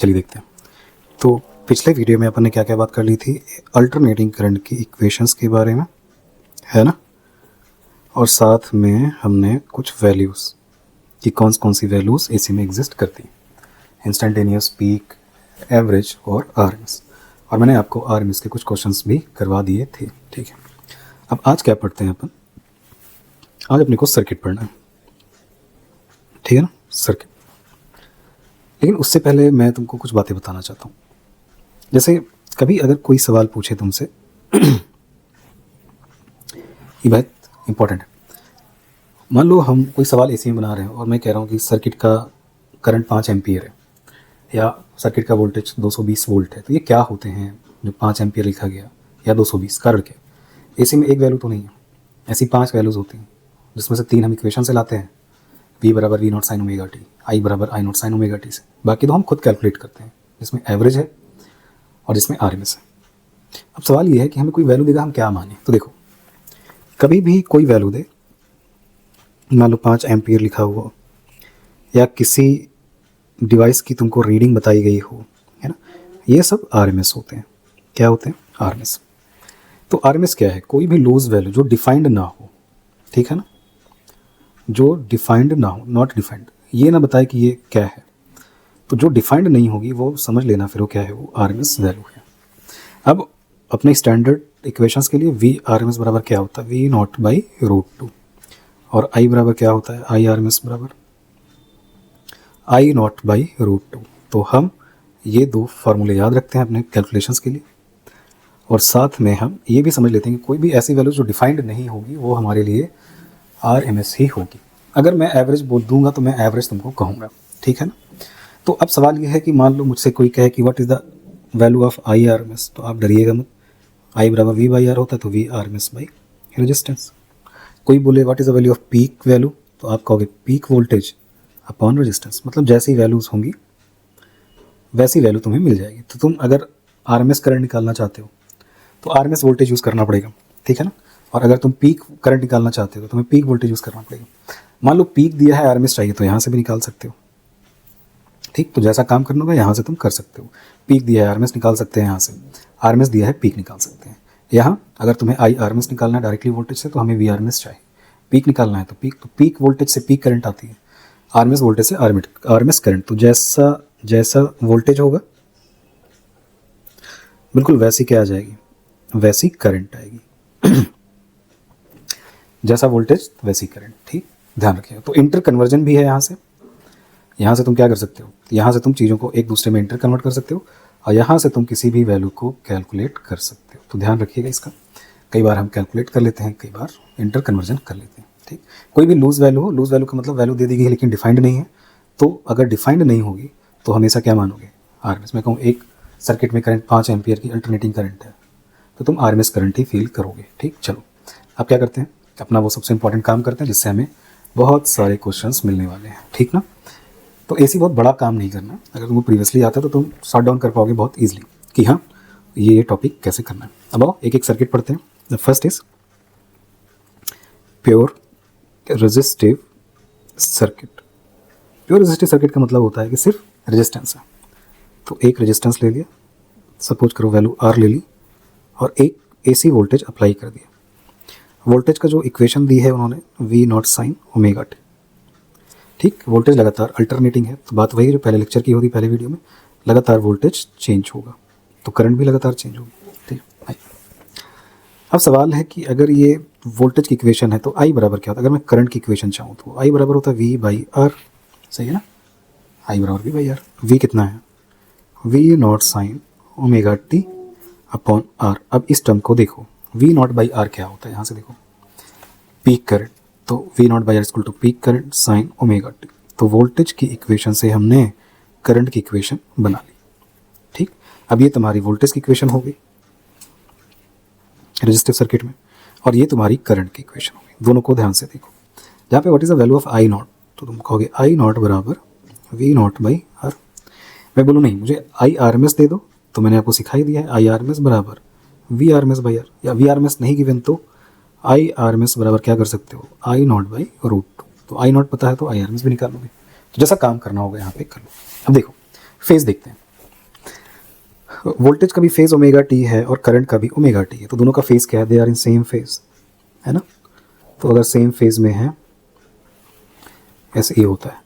चलिए देखते हैं। तो पिछले वीडियो में अपन ने क्या क्या बात कर ली थी, अल्टरनेटिंग करंट की इक्वेशंस के बारे में, है ना। और साथ में हमने कुछ वैल्यूज़ कि कौन सी वैल्यूज़ एसी में एग्जिस्ट करती हैं, इंस्टेंटेनियस, पीक, एवरेज और आरएमएस। और मैंने आपको आरएमएस के कुछ क्वेश्चंस भी करवा दिए थे। ठीक है, अब आज क्या पढ़ते हैं अपन। आज अपने को सर्किट पढ़ना है, ठीक है ना, सर्किट। लेकिन उससे पहले मैं तुमको कुछ बातें बताना चाहता हूँ। जैसे कभी अगर कोई सवाल पूछे तुमसे ये बहुत इम्पोर्टेंट है। मान लो हम कोई सवाल एसी में बना रहे हैं और मैं कह रहा हूँ कि सर्किट का करंट 5 एम्पियर है या सर्किट का वोल्टेज 220 वोल्ट है, तो ये क्या होते हैं जो 5 एम्पियर लिखा गया या 220, कारण क्या। एसी में एक वैल्यू तो नहीं है, ऐसी 5 वैल्यूज़ होती हैं जिसमें से 3 हम इक्वेशन से लाते हैं, V बराबर V naught sine omega t, I बराबर I naught sine omega T से। बाकी तो हम खुद कैलकुलेट करते हैं, जिसमें एवरेज है और जिसमें आरएमएस है। अब सवाल ये है कि हमें कोई वैल्यू देगा, हम क्या माने। तो देखो, कभी भी कोई वैल्यू दे, मान लो 5 एम्पियर लिखा हुआ या किसी डिवाइस की तुमको रीडिंग बताई गई हो, है ना, ये सब आरएमएस होते हैं। क्या होते हैं? आरएमएस। तो आरएमएस क्या है? कोई भी लूज वैल्यू जो डिफाइंड ना हो, ठीक है ना, जो डिफाइंड ना हो, नॉट डिफाइंड, ये ना बताए कि ये क्या है। तो जो डिफाइंड नहीं होगी वो समझ लेना फिर वो क्या है, वो आरएमएस वैल्यू है। अब अपने स्टैंडर्ड इक्वेशंस के लिए वी आरएमएस बराबर क्या होता है, वी नॉट बाई √2, और आई बराबर क्या होता है, आई आरएमएस बराबर आई नॉट बाई √2। तो हम ये दो फार्मूले याद रखते हैं अपने कैलकुलेशंस के लिए, और साथ में हम ये भी समझ लेते हैं कि कोई भी ऐसी वैल्यू जो डिफाइंड नहीं होगी वो हमारे लिए आरएमएस ही होगी। अगर मैं एवरेज बोल दूंगा तो मैं एवरेज तुमको कहूँगा, ठीक है ना। तो अब सवाल ये है कि मान लो मुझसे कोई कहे कि what is the value of I RMS, तो आप डरिएगा मत। आई बराबर वी बाई आर होता है, तो वी आरएमएस बाई रेजिस्टेंस। कोई बोले what is the value off peak value, तो आप कहोगे पीक वोल्टेज अपॉन रेजिस्टेंस। मतलब जैसी वैल्यूज़ होंगी वैसी वैल्यू तुम्हें मिल जाएगी। तो तुम अगर आरएमएस करंट निकालना चाहते हो तो आरएमएस वोल्टेज यूज़ करना पड़ेगा, ठीक है ना। और अगर तुम पीक करंट निकालना चाहते हो तो तुम्हें पीक वोल्टेज यूज़ करना पड़ेगा। मान लो पीक दिया है, आरएमएस चाहिए, तो यहाँ से भी निकाल सकते हो, ठीक। तो जैसा काम करना होगा यहाँ से तुम कर सकते हो। पीक दिया है, आरएमएस निकाल सकते हैं यहाँ से, आरएमएस दिया है, पीक निकाल सकते हैं। यहाँ अगर तुम्हें आई आरएमएस निकालना है डायरेक्टली वोल्टेज से, तो हमें वी आरएमएस चाहिए। पीक निकालना है तो पीक वोल्टेज से पीक करंट आती है, आरएमएस वोल्टेज से आरएमएस करंट। तो जैसा वोल्टेज होगा बिल्कुल वैसी क्या आ जाएगी, वैसी करंट आएगी। जैसा वोल्टेज वैसी करंट, ठीक, ध्यान रखिएगा। तो इंटर कन्वर्जन भी है यहाँ से तुम क्या कर सकते हो, यहाँ से तुम चीज़ों को एक दूसरे में इंटर कन्वर्ट कर सकते हो, और यहाँ से तुम किसी भी वैल्यू को कैलकुलेट कर सकते हो। तो ध्यान रखिएगा इसका। कई बार हम कैलकुलेट कर लेते हैं, कई बार इंटर कन्वर्जन कर लेते हैं, ठीक। कोई भी लूज वैल्यू हो, लूज वैल्यू का मतलब वैल्यू दे दी गई है लेकिन डिफाइंड नहीं है, तो अगर डिफाइंड नहीं होगी तो हमेशा क्या मानोगे, आरएमएस। मैं कहूँ एक सर्किट में करंट 5 एम्पियर की अल्टरनेटिंग करंट है, तो तुम आरएमएस करंट ही फील करोगे, ठीक। चलो अब क्या करते हैं, अपना वो सबसे इंपॉर्टेंट काम करते हैं जिससे हमें बहुत सारे क्वेश्चंस मिलने वाले हैं, ठीक ना। तो ऐसी बहुत बड़ा काम नहीं करना। अगर तुमको प्रीवियसली आता है तो तुम शॉर्ट डाउन कर पाओगे बहुत ईजिली कि हाँ ये टॉपिक कैसे करना है। अब आओ एक एक सर्किट पढ़ते हैं। The first is pure resistive circuit. Pure resistive circuit का मतलब होता है कि सिर्फ रेजिस्टेंस है। तो एक रेजिस्टेंस ले लिया, सपोज करो वैल्यू आर ले ली, और एक एसी वोल्टेज अप्लाई कर दिया। वोल्टेज का जो इक्वेशन दी है उन्होंने, V naught sine omega t, ठीक। वोल्टेज लगातार अल्टरनेटिंग है, तो बात वही जो पहले लेक्चर की होती, पहले वीडियो में, लगातार वोल्टेज चेंज होगा तो करंट भी लगातार चेंज होगी, ठीक है। अब सवाल है कि अगर ये वोल्टेज की इक्वेशन है तो आई बराबर क्या होता है। अगर मैं करंट की इक्वेशन चाहूँ तो आई बराबर होता है वी बाई आर, सही है ना। आई बराबर वी बाई आर। वी कितना है, V naught sine omega t upon R. अब इस टर्म को देखो, वी नॉट बाई आर क्या होता है, यहाँ से देखो, पीक करंट। तो V naught by R equal to peak current sine omega t. तो वोल्टेज की इक्वेशन से हमने करंट की इक्वेशन बना ली, ठीक। अब ये तुम्हारी वोल्टेज की इक्वेशन हो गई रेजिस्टिव सर्किट में, और ये तुम्हारी करंट की इक्वेशन हो गई। दोनों को ध्यान से देखो। जहाँ पे what is the value of I naught, तो तुम कहोगे आई नॉट बराबर वी नॉट बाई आर। मैं बोलूँ नहीं मुझे आई आर एम एस दे दो, तो मैंने आपको सिखाई दिया है आई आर एम एस बराबर V R M S by R, या वी आर एम एस नहीं गिवन तो आई आर एम एस बराबर क्या कर सकते हो, आई नॉट बाई √2। तो आई नॉट पता है तो आई आर एम एस भी निकाल लोगे। तो जैसा काम करना होगा यहाँ पे कर लो। अब देखो फेज देखते हैं। वोल्टेज का भी फेज ओमेगा टी है और करंट का भी ओमेगा टी है, तो दोनों का फेज क्या है, they are in same phase, है ना। तो अगर सेम फेज में है ऐसे ये होता है,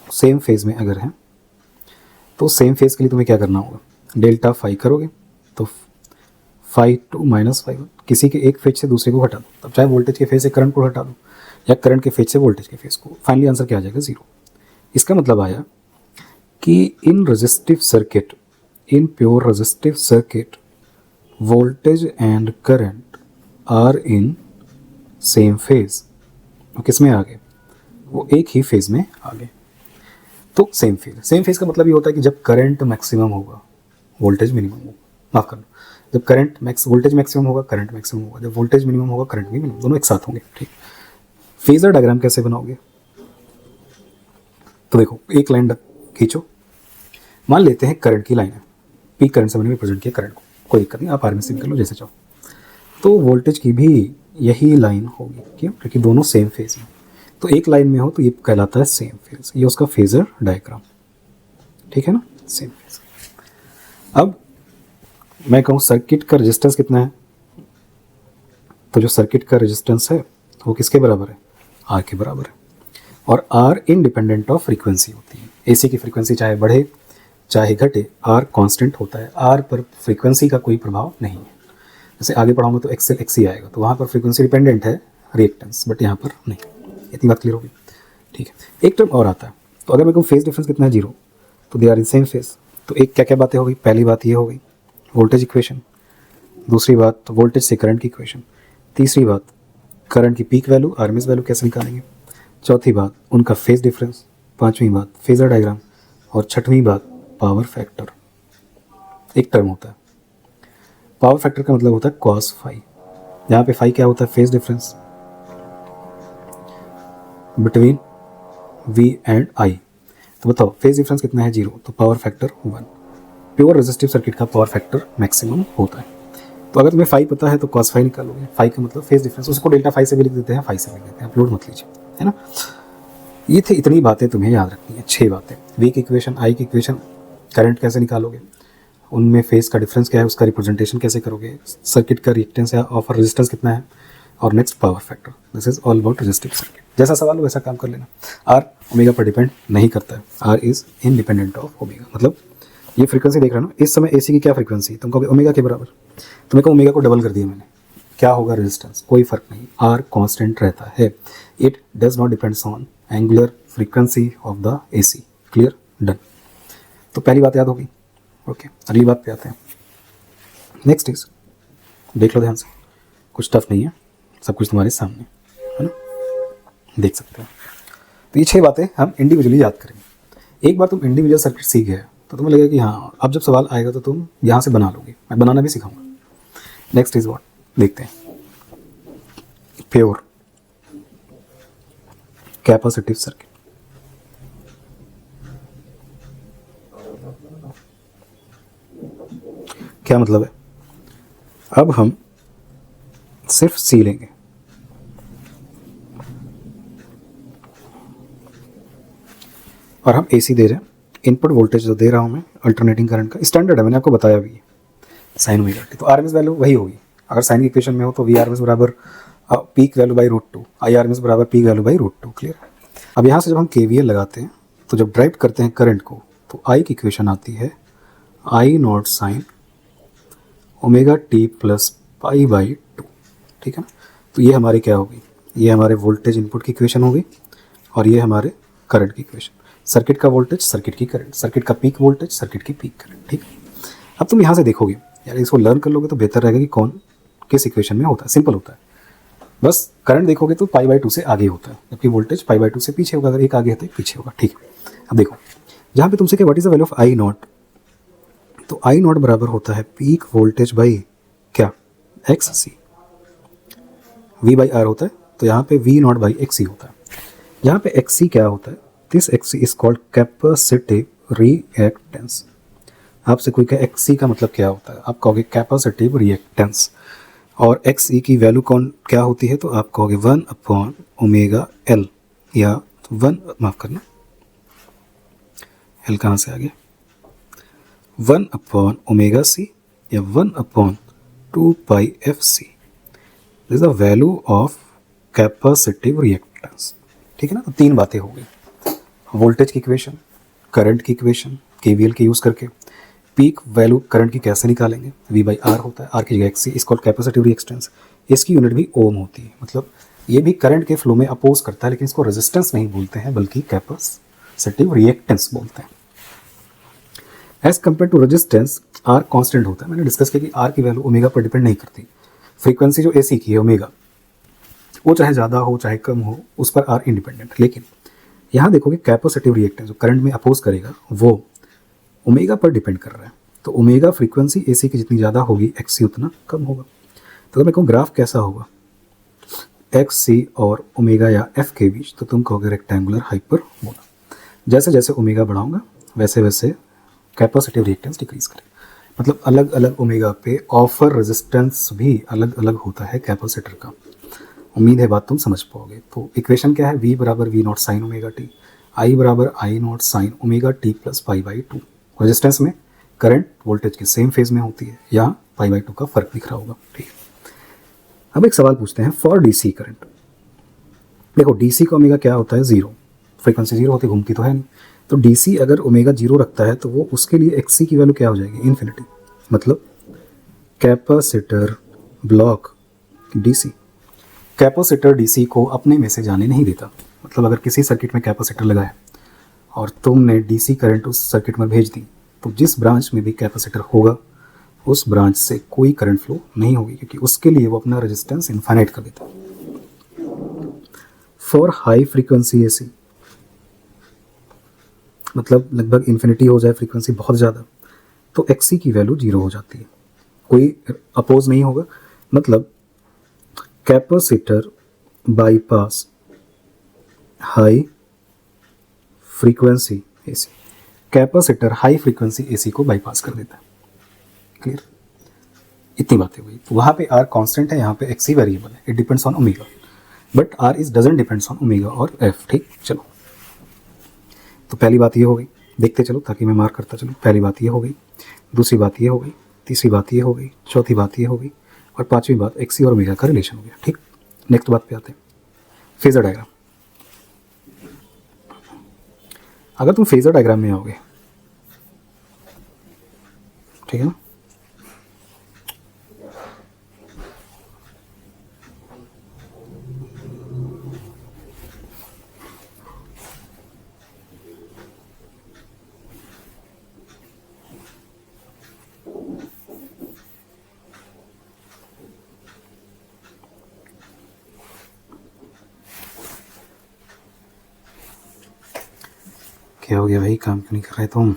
सेम फेज में अगर है तो सेम फेज के लिए तुम्हें क्या करना होगा, डेल्टा फाई करोगे तो phi two minus phi one, किसी के एक फेज से दूसरे को हटा दो, तब चाहे वोल्टेज के फेज से करंट को हटा दो या करंट के फेज से वोल्टेज के फेज को, फाइनली आंसर क्या आ जाएगा, 0। इसका मतलब आया कि in resistive circuit, in pure resistive circuit, voltage and current are in same phase. वो किस में आ गए, वो एक ही फेज में आ गए। तो सेम फेज का मतलब ये होता है कि जब करंट मैक्सिमम होगा वोल्टेज मिनिमम होगा, माफ करना, जब वोल्टेज मैक्सिमम होगा करंट मैक्सिमम होगा, जब वोल्टेज मिनिमम होगा करंट भी मिनिमम, दोनों एक साथ होंगे, ठीक। फेजर डायग्राम कैसे बनाओगे, तो देखो एक लाइन खींचो, मान लेते हैं करंट की लाइन है, पीक करंट से मैंने रिप्रेजेंट किया करंट को, कोई दिक्कत नहीं, आप आरएमएस कर लो जैसे चाहो। तो वोल्टेज की भी यही लाइन होगी, क्यों, क्योंकि दोनों सेम फेज में, तो एक लाइन में हो तो ये कहलाता है सेम फेज, ये उसका फेजर डायग्राम, ठीक है ना, सेम फेज। अब मैं कहूँ सर्किट का रेजिस्टेंस कितना है, तो जो सर्किट का रेजिस्टेंस है वो किसके बराबर है, आर के बराबर है, और आर इंडिपेंडेंट ऑफ फ्रीक्वेंसी होती है। एसी की फ्रीक्वेंसी चाहे बढ़े चाहे घटे, आर कांस्टेंट होता है, आर पर फ्रीक्वेंसी का कोई प्रभाव नहीं है। जैसे आगे पढ़ाऊंगा तो एक्सएल एक्सी आएगा, तो वहाँ पर फ्रीक्वेंसी डिपेंडेंट है रिएक्टेंस, बट यहाँ पर नहीं। इतनी बात क्लियर होगी, ठीक है। एक टर्म और आता है, तो अगर मैं कहूँ फेज डिफरेंस कितना है, 0, तो they are in same phase. तो एक क्या क्या बातें हो गई, पहली बात ये हो गई वोल्टेज इक्वेशन, दूसरी बात तो वोल्टेज से करंट की इक्वेशन, तीसरी बात करंट की पीक वैल्यू आरएमएस वैल्यू कैसे निकालेंगे, चौथी बात उनका फेज डिफरेंस, पांचवी बात फेजर डायग्राम, और छठवीं बात पावर फैक्टर। एक टर्म होता है पावर फैक्टर का मतलब होता है कॉस फाई, यहाँ पे फाई क्या होता है, phase difference between V and I. तो बताओ फेज डिफरेंस कितना है, 0, तो power factor 1। Pure resistive circuit का पावर फैक्टर मैक्सिमम होता है। तो अगर तुम्हें फाई पता है तो कॉस फाई निकालोगे, फाई का मतलब फेज डिफरेंस, उसको डेल्टा फाई से भी लिख देते हैं, फाई से भी लिख देते हैं, आप लोड मत लीजिए, है ना। ये थे इतनी बातें तुम्हें याद रखनी है, 6 बातें। वी की इक्वेशन, आई की इक्वेशन, करंट कैसे निकालोगे, उनमें फेज का डिफरेंस क्या है, उसका रिप्रेजेंटेशन कैसे करोगे, सर्किट का रिएक्टेंस या ऑफर रेजिस्टेंस कितना है, और next power factor. This is all about resistive circuit. जैसा सवाल हो वैसा काम कर लेना। आर ओमेगा पर डिपेंड नहीं करता है, R is independent of omega. मतलब ये फ्रीक्वेंसी देख रहे हो ना, इस समय एसी की क्या फ्रीक्वेंसी, तुम कहोगे ओमेगा के बराबर, तो मैं कहूँ ओमेगा को डबल कर दिया मैंने, क्या होगा रेजिस्टेंस, कोई फर्क नहीं, आर कांस्टेंट रहता है। It does not depends on angular frequency of the AC. Clear, done. तो पहली बात याद होगी, ओके। अगली बात पे आते हैं। नेक्स्ट इज, देख लो ध्यान से, कुछ टफ नहीं है, सब कुछ तुम्हारे सामने है ना, देख सकते हो। तो ये 6 बातें हम इंडिविजुअली याद करेंगे। एक बार तुम इंडिविजुअल सर्किट सीख गए तो तुम्हें लगेगा कि हाँ अब जब सवाल आएगा तो तुम यहाँ से बना लोगे, मैं बनाना भी सिखाऊंगा। नेक्स्ट इज व्हाट, देखते हैं। प्योर कैपेसिटिव सर्किट, क्या मतलब है, अब हम सिर्फ सी लेंगे, और हम एसी दे रहे हैं, इनपुट वोल्टेज जो दे रहा हूं मैं अल्टरनेटिंग करंट का स्टैंडर्ड है, मैंने आपको बताया भी है, साइन ओमेगा टी। तो आरएमएस वैल्यू वही होगी, अगर साइन की इक्वेशन में हो तो वी आरएमएस बराबर peak value by √2, I RMS बराबर पीक वैल्यू बाई √2। क्लियर। अब यहाँ से जब हम केवीएल लगाते हैं तो जब ड्राइव करते हैं करंट को, तो आई की इक्वेशन आती है I naught sine omega t plus pi by 2, ठीक है ना। तो ये हमारी क्या होगी, ये हमारे वोल्टेज इनपुट की इक्वेशन होगी, और ये हमारे करंट की इक्वेशन। सर्किट का वोल्टेज, सर्किट की करंट, सर्किट का पीक वोल्टेज, सर्किट की पीक करंट, ठीक है। अब तुम यहाँ से देखोगे यार, इसको लर्न कर लोगे तो बेहतर रहेगा कि कौन किस इक्वेशन में होता है। सिंपल होता है, बस करंट देखोगे तो पाई बाई 2 से आगे होता है, जबकि वोल्टेज पाई बाई 2 से पीछे होगा, अगर एक आगे है तो एक पीछे होगा, ठीक है। अब देखो जहाँ पे तुमसे क्या, what is the value of I naught, तो आई नॉट बराबर होता है पीक वोल्टेज बाई क्या, X C, V by R होता है, तो यहाँ पे V naught by X C होता है। यहाँ पे एक्स सी क्या होता है, this X C is called capacitive reactance. आपसे कोई कहे एक्स सी का मतलब क्या होता है, आप कहोगे कैपेसिटिव रिएक्टेंस, और एक्स ई की वैल्यू कौन क्या होती है, तो आप कहोगे 1/ओमेगा एल, या 1, माफ करना एल कहाँ से आ गया, 1/ωc या 1/2πfc। This is the value of capacitive reactance. ठीक है ना। तो तीन बातें हो गई, वोल्टेज की इक्वेशन, करंट की इक्वेशन केवीएल के यूज़ करके, पीक वैल्यू करंट की कैसे निकालेंगे, V/R होता है, R की जगह XC, इसको कैपेसिटिव रिएक्टेंस, इसकी यूनिट भी ओम होती है। मतलब ये भी करंट के फ्लो में अपोज करता है, लेकिन इसको रेजिस्टेंस नहीं बोलते हैं बल्कि कैपेसिटिव रिएक्टेंस बोलते हैं। As compare to resistance R constant होता है। मैंने डिस्कस किया कि R की वैल्यू ओमेगा पर डिपेंड नहीं करती। फ्रीक्वेंसी जो AC की है ओमेगा, वो चाहे ज़्यादा हो चाहे कम हो, उस पर R इंडिपेंडेंट। लेकिन यहाँ देखोगे कैपेसिटिव रिएक्टेंस जो करंट में अपोज करेगा वो ओमेगा पर डिपेंड कर रहा है। तो ओमेगा फ्रीक्वेंसी AC की जितनी ज़्यादा होगी XC उतना कम होगा। तो अगर मैं कहूँ ग्राफ कैसा होगा XC और ओमेगा या F के बीच, तो तुम कहोगे रेक्टेंगुलर हाइपरबोला। जैसे जैसे ओमेगा बढ़ाऊंगा वैसे वैसे कैपेसिटिव रिएक्टेंस डिक्रीज करे। मतलब अलग अलग ओमेगा पे ऑफर रेजिस्टेंस भी अलग अलग होता है कैपेसिटर का। उम्मीद है बात तुम समझ पाओगे। तो इक्वेशन क्या है, V बराबर V naught sine omega t, I बराबर I naught sine omega t plus π/2। Resistance में करंट वोल्टेज के सेम फेज में होती है, यहाँ π/2 का फर्क दिख रहा होगा। ठीक है। अब एक सवाल पूछते हैं फॉर DC करंट। देखो DC का ओमेगा क्या होता है, जीरो, फ्रीक्वेंसी जीरो होती, घूमती तो है नहीं। तो DC अगर ओमेगा जीरो रखता है तो वो उसके लिए XC की वैल्यू क्या हो जाएगी, इन्फिनिटी। मतलब capacitor block DC, capacitor DC को अपने में से जाने नहीं देता। मतलब अगर किसी सर्किट में कैपेसिटर लगाया और तुमने DC करंट उस सर्किट में भेज दी, तो जिस ब्रांच में भी कैपेसिटर होगा उस ब्रांच से कोई करंट फ्लो नहीं होगी, क्योंकि उसके लिए वो अपना रेजिस्टेंस इनफाइनाइट कर देता है। फॉर हाई फ्रीक्वेंसी AC, मतलब लगभग इन्फिनिटी हो जाए फ्रीक्वेंसी बहुत ज़्यादा, तो XC की वैल्यू जीरो हो जाती है, कोई अपोज नहीं होगा। मतलब capacitor bypass high frequency AC, capacitor high frequency AC को बाईपास कर देता है। क्लियर, इतनी बातें हुई। तो वहाँ पे R कांस्टेंट है, यहाँ पे XC वेरिएबल है, it depends on omega, but R is doesn't depends on omega और F। ठीक, चलो तो पहली बात ये हो गई, देखते चलो ताकि मैं मार्क करता चलूँ। पहली बात ये हो गई, दूसरी बात ये हो गई, तीसरी बात ये हो गई, चौथी बात ये हो गई, और पांचवी बात XC और ओमेगा का रिलेशन हो गया। ठीक, नेक्स्ट बात पे आते हैं, फेजर डायग्राम। अगर तुम फेजर डायग्राम में आओगे, ठीक है ना, क्या हो गया भाई, काम क्यों नहीं कर रहे तुम?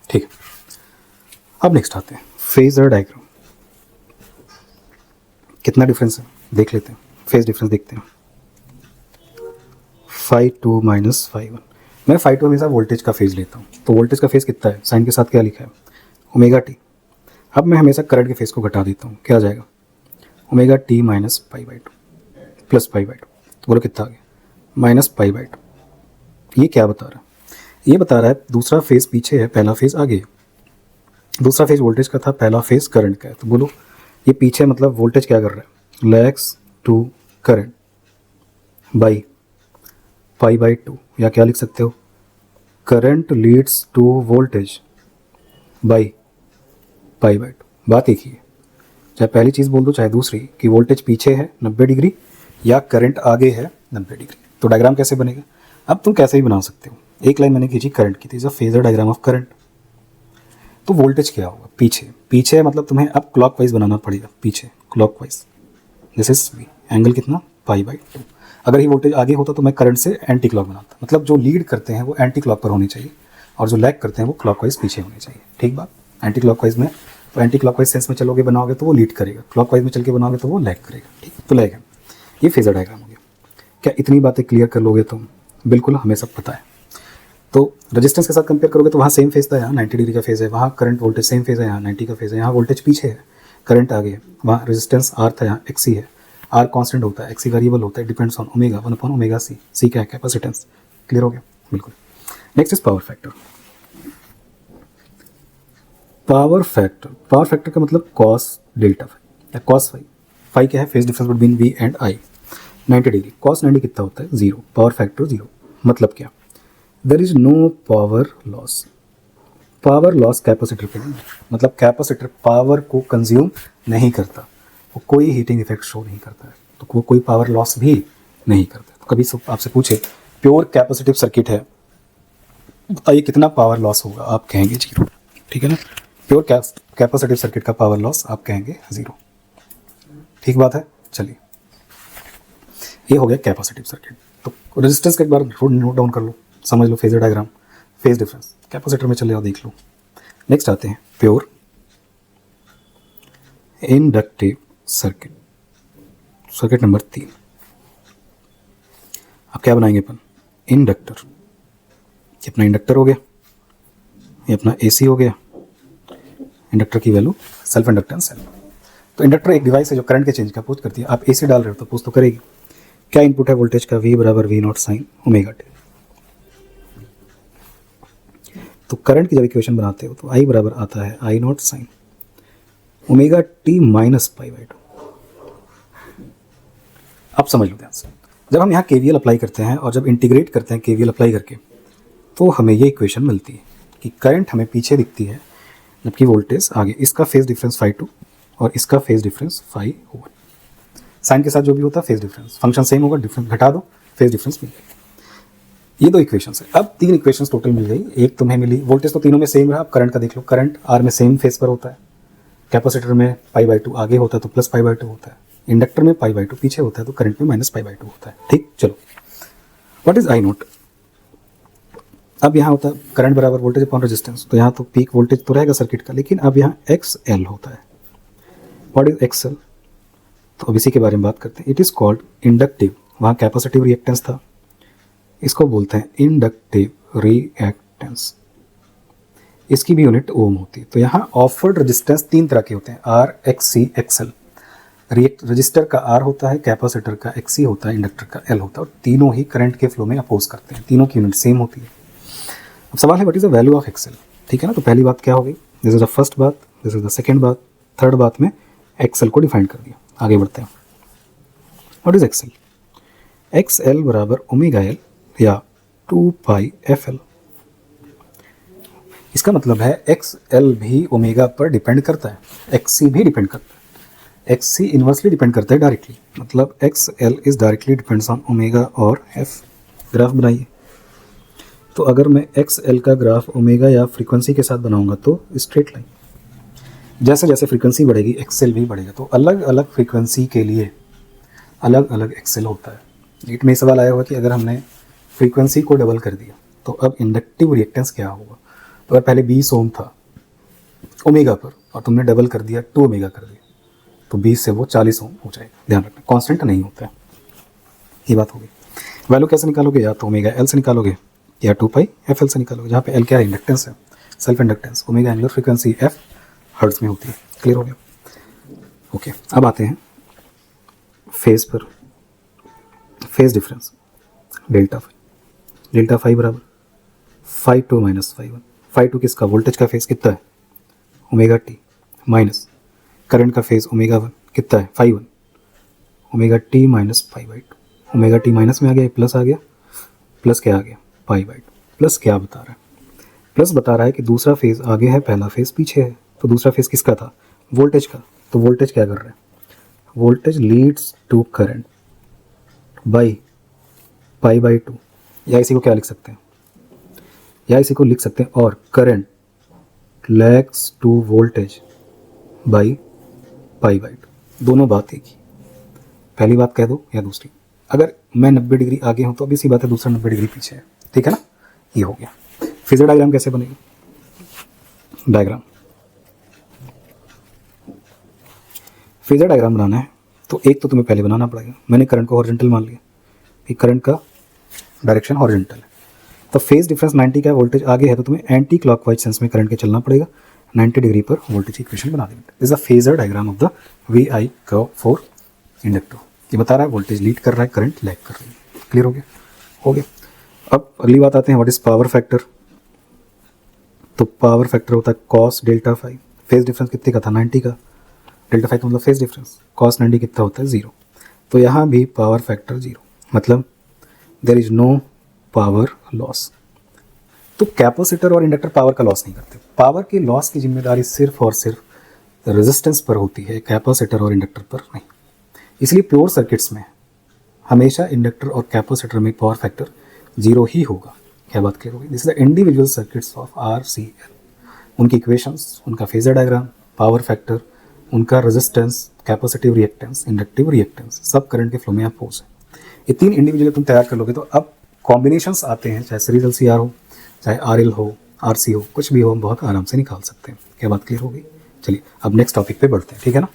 ठीक है, अब नेक्स्ट आते हैं फेजर डायग्राम। कितना डिफरेंस है देख लेते हैं, फेज डिफरेंस देखते हैं। φ2 माइनस φ1, मैं φ2 हमेशा वोल्टेज का फेज लेता हूँ। तो वोल्टेज का फेज कितना है, साइन के साथ क्या लिखा है, ओमेगा टी। अब मैं हमेशा करंट के फेज को घटा देता हूँ, क्या आ जाएगा, ओमेगा टी माइनस π/2 प्लस π/2। तो बोलो कितना आ गया, माइनस π/2। ये क्या बता रहा है, ये बता रहा है दूसरा फेज पीछे है, पहला फेज आगे है। दूसरा फेज वोल्टेज का था, पहला फेज करंट का है। तो बोलो ये पीछे मतलब वोल्टेज क्या कर रहा है, लैग्स टू करंट बाई π/2, या क्या लिख सकते हो, current leads to voltage by π/2। बात एक ही है, चाहे पहली चीज़ बोल दो चाहे दूसरी, कि वोल्टेज पीछे है 90 डिग्री या करंट आगे है 90 डिग्री। तो डायग्राम कैसे बनेगा, अब तुम कैसे भी बना सकते हो। एक लाइन मैंने खींची करंट की थी, is a phasor diagram of current. तो वोल्टेज क्या होगा, पीछे, पीछे मतलब तुम्हें अब क्लॉकवाइज बनाना पड़ेगा, पीछे clockwise, this is V, angle कितना π/2। अगर ये वोल्टेज आगे होता तो मैं करंट से एंटी क्लॉक बनाता, मतलब जो लीड करते हैं वो एंटी क्लॉक पर होने चाहिए और जो लैग करते हैं वो क्लॉकवाइज पीछे होने चाहिए। ठीक बात, एंटी क्लॉकवाइज में तो एंटी क्लॉकवाइज सेंस में चलोगे बनाओगे तो वो लीड करेगा, क्लॉकवाइज में चल के बनाओगे तो वो लैग करेगा। ठीक, तो लैग है। ये फेजर डायग्राम हो गया। क्या इतनी बातें क्लियर कर लोगे तुम? बिल्कुल, हमें सब पता है। तो रेजिस्टेंस के साथ कंपेयर करोगे तो वहाँ सेम फेज था, यहाँ 90 डिग्री का फेज है, वहाँ करंट वोल्टेज सेम फेज है, यहाँ 90 का फेज है, यहाँ वोल्टेज पीछे है, करंट आगे है, वहाँ रेजिस्टेंस आर था, यहाँ एक्सी है। आर कांस्टेंट होता है, एक्सी वेरिएबल होता है, डिपेंड्स ऑन ओमेगा 1/ओमेगा सी। सी क्या है? कैपेसिटेंस। क्लियर हो गया? बिल्कुल। Next is power factor. Power factor का मतलब कॉस डेल्टा फाई या कॉस फाई। फाई क्या है? Phase difference between V and I, 90 degree. Cos 90 कितना होता है? 0। पावर फैक्टर 0 मतलब क्या? There is no power loss. Power loss capacitor पे नहीं, मतलब कैपेसिटर पावर को कंज्यूम नहीं करता, वो कोई हीटिंग इफेक्ट शो नहीं करता है, तो वो कोई पावर लॉस भी नहीं करता। तो कभी आपसे पूछे प्योर कैपेसिटिव सर्किट है, बताइए कितना पावर लॉस होगा, आप कहेंगे 0। ठीक है ना? प्योर कैपेसिटिव सर्किट का पावर लॉस आप कहेंगे 0। ठीक बात है। चलिए, ये हो गया कैपेसिटिव सर्किट। तो रेजिस्टेंस का एक बार नोट डाउन कर लो, समझ लो phasor diagram, phase difference. Capacitor में चले आओ, देख लो। नेक्स्ट आते हैं pure inductive circuit, circuit number 3। अब क्या बनाएंगे अपन? इंडक्टर। ये अपना इंडक्टर हो गया, ये अपना एसी हो गया। इंडक्टर की वैल्यू सेल्फ इंडक्टेंस है। तो इंडक्टर एक डिवाइस है जो करंट के चेंज का अपोज करती है। आप एसी डाल रहे हो तो अपोज तो करेगी। क्या इनपुट है वोल्टेज का? V बराबर V0 साइन ओमेगा टी। तो करंट की जब इक्वेशन बनाते हो तो I बराबर आता है I0 sign omega t minus π/2। अब समझ लो ध्यान से, जब हम यहाँ KVL अप्लाई करते हैं और जब इंटीग्रेट करते हैं KVL अप्लाई करके, तो हमें ये इक्वेशन मिलती है कि करंट हमें पीछे दिखती है जबकि वोल्टेज आगे। इसका फेज डिफरेंस φ2 और इसका फेज डिफरेंस φ1। साइन के साथ जो भी होता है फेज डिफरेंस, फंक्शन सेम होगा, डिफरेंस घटा दो, फेज डिफरेंस मिल जाएगा। ये 2 इक्वेशंस है। अब 3 इक्वेशंस टोटल मिल गई। एक तुम्हें मिली, वोल्टेज तो तीनों में सेम रहा। अब करंट का देख लो, करंट आर में सेम फेज पर होता है, कैपेसिटर में π/2 आगे होता है तो प्लस π/2 होता है, इंडक्टर में π/2 पीछे होता है तो करंट में माइनस π/2 होता है। ठीक, चलो व्हाट इज I0? अब यहाँ होता है करंट बराबर वोल्टेज अपॉन रेजिस्टेंस, तो यहाँ तो पीक वोल्टेज तो रहेगा सर्किट का, लेकिन अब यहाँ XL होता है। What is XL? तो अब इसी के बारे में बात करते हैं। इट इज कॉल्ड इंडक्टिव, वहाँ कैपेसिटिव रिएक्टेंस था, इसको बोलते हैं इंडक्टिव रिएक्टेंस। इसकी भी यूनिट ओम होती है। तो यहाँ ऑफर्ड रेजिस्टेंस 3 तरह के होते हैं, आर, XC, XL। रजिस्टर का R होता है, कैपेसिटर का XC होता है, इंडक्टर का L होता है, और तीनों ही करंट के फ्लो में अपोज करते हैं, तीनों की यूनिट सेम होती है। अब सवाल है what is the value of XL? ठीक है ना? तो पहली बात क्या हो गई? दिस इज द फर्स्ट बात, दिस इज द सेकंड बात, थर्ड बात में XL को डिफाइन कर दिया। आगे बढ़ते हैं। What is XL? XL बराबर ओमेगा L या 2πfL। इसका मतलब है XL भी ओमेगा पर डिपेंड करता है, XC भी डिपेंड करता है, XC इन्वर्सली डिपेंड करता है डायरेक्टली, मतलब XL is directly depends on omega और F। ग्राफ बनाइए। तो अगर मैं XL का ग्राफ ओमेगा या फ्रीक्वेंसी के साथ बनाऊंगा तो स्ट्रेट लाइन, जैसे जैसे फ्रीक्वेंसी बढ़ेगी XL भी बढ़ेगा। तो अलग अलग फ्रीक्वेंसी के लिए अलग अलग XL होता है। नीट में सवाल आया हुआ कि अगर हमने फ्रीक्वेंसी को डबल कर दिया तो अब इंडक्टिव रिएक्टेंस क्या होगा? तो अगर पहले 20 ओम था ओमेगा पर और तुमने डबल कर दिया 2 ओमेगा कर दिया, तो 20 से वो 40 ओम हो जाएगा। ध्यान रखना, कांस्टेंट नहीं होता है। ये बात होगी। वैल्यू कैसे निकालोगे? या तो ओमेगा L से निकालोगे या 2πfL से निकालोगे, जहाँ पे L क्या है? इंडक्टेंस है, self inductance. Omega angular frequency, F hertz में होती है। क्लियर हो गया? ओके, अब आते हैं फेज पर। Phase difference delta phi, delta phi बराबर φ2 माइनस φ1। φ2 किसका? वोल्टेज का फेज कितना है? ओमेगा टी माइनस करंट का फेज ओमेगा 1 कितना है? φ1 omega t minus π/2। Omega t minus में आ गया, प्लस आ गया, प्लस क्या आ गया? π/2। प्लस क्या बता रहा है? प्लस बता रहा है कि दूसरा फेज आगे है, पहला फेज पीछे है। तो दूसरा फेज किसका था? वोल्टेज का। तो वोल्टेज क्या कर रहा है? Voltage leads to current by π/2, या इसी को क्या लिख सकते हैं? या इसी को लिख सकते हैं और current lags to voltage by π/2। दोनों बात एक ही, पहली बात कह दो या दूसरी। अगर मैं 90 डिग्री आगे हूं तो अब इसी बात है दूसरा 90 डिग्री पीछे है। ठीक है ना? ये हो गया। फेजर डायग्राम कैसे बनेगी? डायग्राम फेजर डायग्राम बनाना है तो एक तो तुम्हें पहले बनाना पड़ेगा। मैंने करंट को हॉरिजॉन्टल मान लिया कि करंट का डायरेक्शन हॉरिजॉन्टल है, तो फेज डिफरेंस 90 का वोल्टेज आगे है तो तुम्हें एंटी क्लॉकवाइज सेंस में करंट के चलना पड़ेगा, 90 डिग्री पर वोल्टेज इक्वेशन बना देंगे। This is a phasor diagram of the V I curve for inductor. ये बता रहा है वोल्टेज लीड कर रहा है, करंट लैग कर रही है। क्लियर हो गया? हो गया। अब अगली बात आते हैं, व्हाट इज पावर फैक्टर। तो पावर फैक्टर होता है cos delta five. Phase difference कितने का था? 90 का। डेल्टा फाइव का मतलब फेज डिफरेंस, कॉस 90 कितना होता है? 0। तो यहाँ भी पावर फैक्टर 0, मतलब there is no power loss. तो कैपेसिटर और इंडक्टर पावर का लॉस नहीं करते। पावर के लॉस की जिम्मेदारी सिर्फ और सिर्फ रेजिस्टेंस पर होती है, कैपेसिटर और इंडक्टर पर नहीं। इसलिए प्योर सर्किट्स में हमेशा इंडक्टर और कैपेसिटर में पावर फैक्टर 0 ही होगा। क्या बात क्लियर होगी? This is the individual circuits of RCL। उनकी इक्वेशंस, उनका फेजर डायग्राम, पावर फैक्टर, उनका resistance, capacitive reactance, inductive reactance, सब करंट के फ्लो में अपोज है। ये 3 इंडिविजुअल तुम तैयार कर लोगे तो अब कॉम्बिनेशंस आते हैं, चाहे सीरीज LCR हो, चाहे RL हो, RC हो, कुछ भी हो, हम बहुत आराम से निकाल सकते हैं। क्या बात क्लियर होगी? चलिए अब नेक्स्ट टॉपिक पे बढ़ते हैं, ठीक है ना।